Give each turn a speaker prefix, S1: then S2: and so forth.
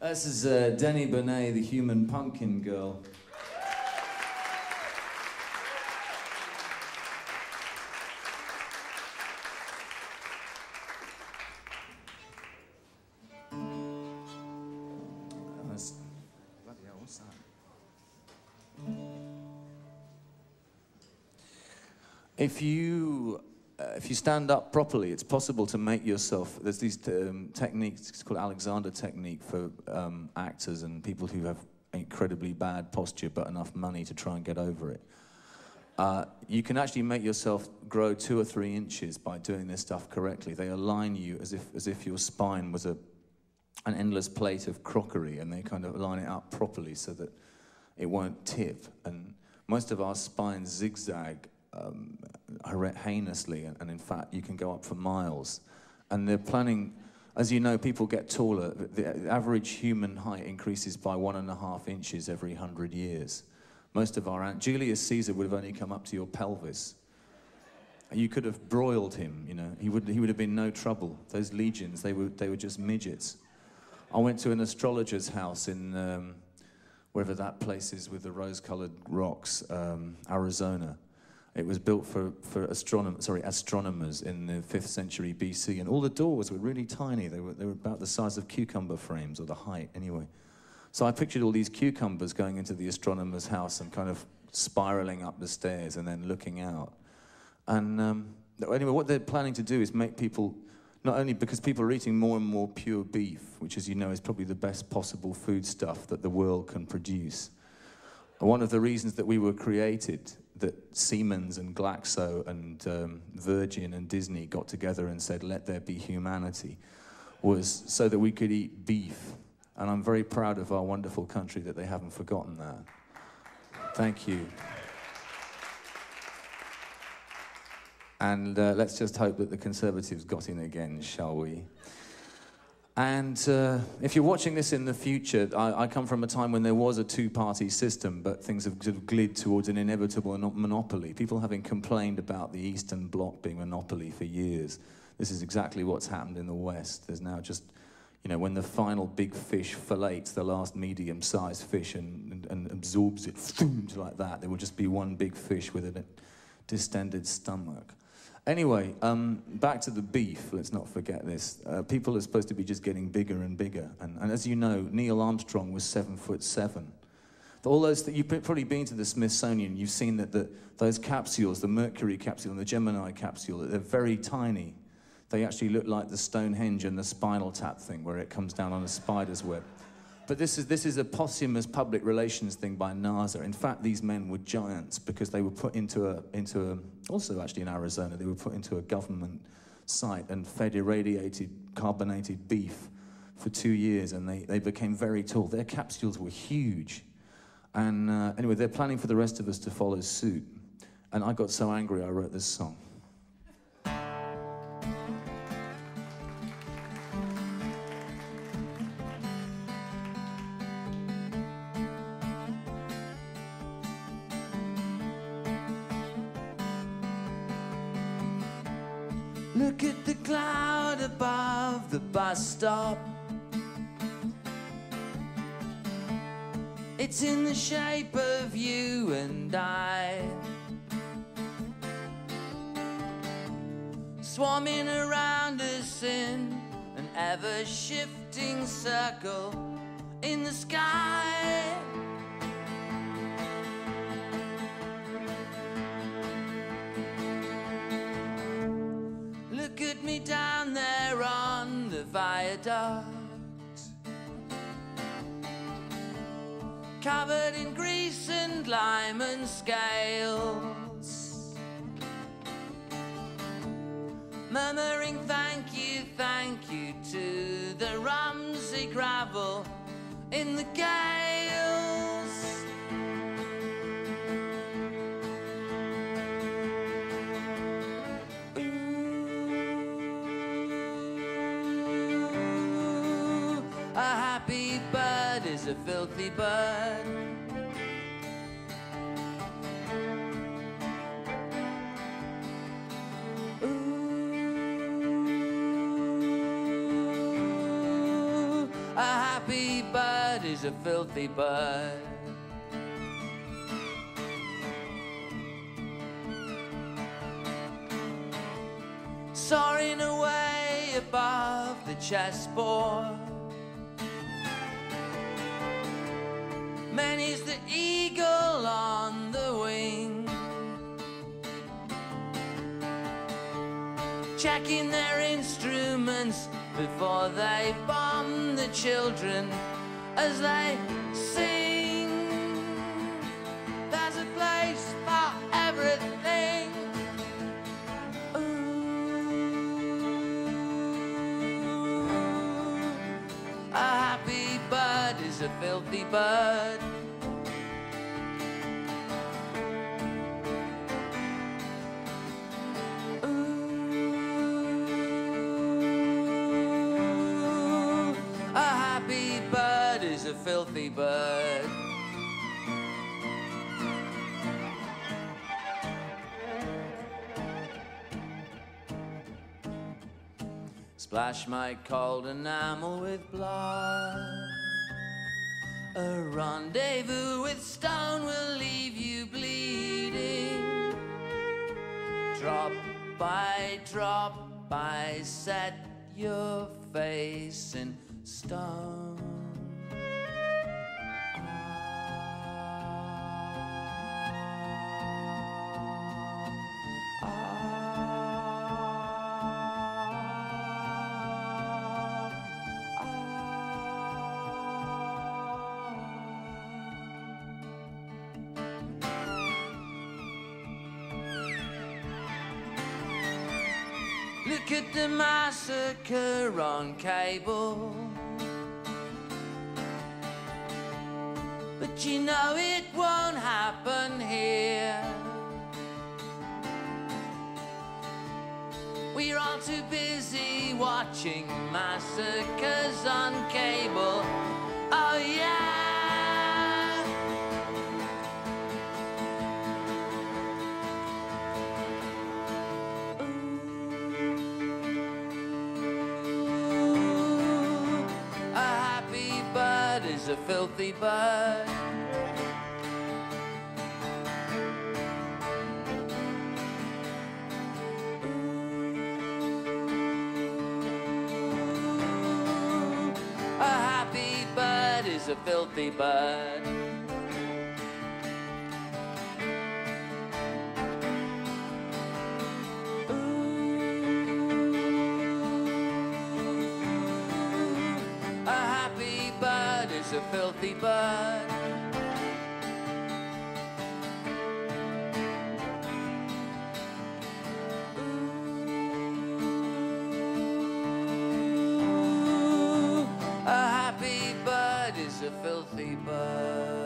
S1: This is Deni Bonet, the Human Pumpkin Girl. Bloody hell, what's that? If you stand up properly, it's possible to make yourself. There's these techniques. It's called Alexander technique for actors and people who have incredibly bad posture but enough money to try and get over it. You can actually make yourself grow 2 or 3 inches by doing this stuff correctly. They align you as if your spine was an endless plate of crockery, and they kind of line it up properly so that it won't tip. And most of our spines zigzag heinously, and in fact you can go up for miles. And they're planning, as you know, people get taller. The average human height increases by 1.5 inches every 100 years. Most of our Julius Caesar would have only come up to your pelvis. You could have broiled him, you know. He would have been no trouble. Those legions, they were just midgets. I went to an astrologer's house in wherever that place is with the rose-colored rocks, Arizona. It was built for astronomers in the 5th century BC, and all the doors were really tiny. They were about the size of cucumber frames, or the height, anyway. So I pictured all these cucumbers going into the astronomer's house and kind of spiraling up the stairs and then looking out. And anyway, what they're planning to do is make people, not only because people are eating more and more pure beef, which, as you know, is probably the best possible foodstuff that the world can produce. One of the reasons that we were created, that Siemens and Glaxo and Virgin and Disney got together and said, let there be humanity, was so that we could eat beef. And I'm very proud of our wonderful country that they haven't forgotten that. Thank you. And let's just hope that the Conservatives got in again, shall we? And if you're watching this in the future, I come from a time when there was a 2-party system, but things have sort of glid towards an inevitable monopoly. People having complained about the Eastern Bloc being a monopoly for years. This is exactly what's happened in the West. There's now just, you know, when the final big fish fillets the last medium-sized fish and absorbs it like that, there will just be one big fish with a distended stomach. Anyway, back to the beef. Let's not forget this. People are supposed to be just getting bigger and bigger. And as you know, Neil Armstrong was 7'7". All those you've probably been to the Smithsonian. You've seen that those capsules, the Mercury capsule and the Gemini capsule, that they're very tiny. They actually look like the Stonehenge and the Spinal Tap thing, where it comes down on a spider's web. But this is a posthumous public relations thing by NASA. In fact, these men were giants because they were put into a also actually in Arizona, they were put into a government site and fed irradiated, carbonated beef for 2 years, and they became very tall. Their capsules were huge. And anyway, they're planning for the rest of us to follow suit. And I got so angry I wrote this song. Look at the cloud above the bus stop. It's in the shape of you and I, swarming around us in an ever-shifting circle in the sky. Look at me down there on the viaduct, covered in grease and lime and scales, murmuring thank you to the Rumsey gravel in the gales. A happy bird is a filthy bird. Ooh, a happy
S2: happy bird is a filthy bird. Soaring away above the chessboard, many's the eagle on the wing, checking their instruments before they bomb the children as they sing. There's a place for everything. A happy bird is a filthy bird. Ooh, a happy bird is a filthy bird. Splash my cold enamel with blood. A rendezvous with stone will leave you bleeding. Drop by set your face in stone. Look at the massacre on cable, but you know it won't happen here. We're all too busy watching massacres on cable. Oh yeah. Is a filthy bird. Ooh, a happy bird is a filthy bird. A filthy bird. Ooh, a happy bird is a filthy bird.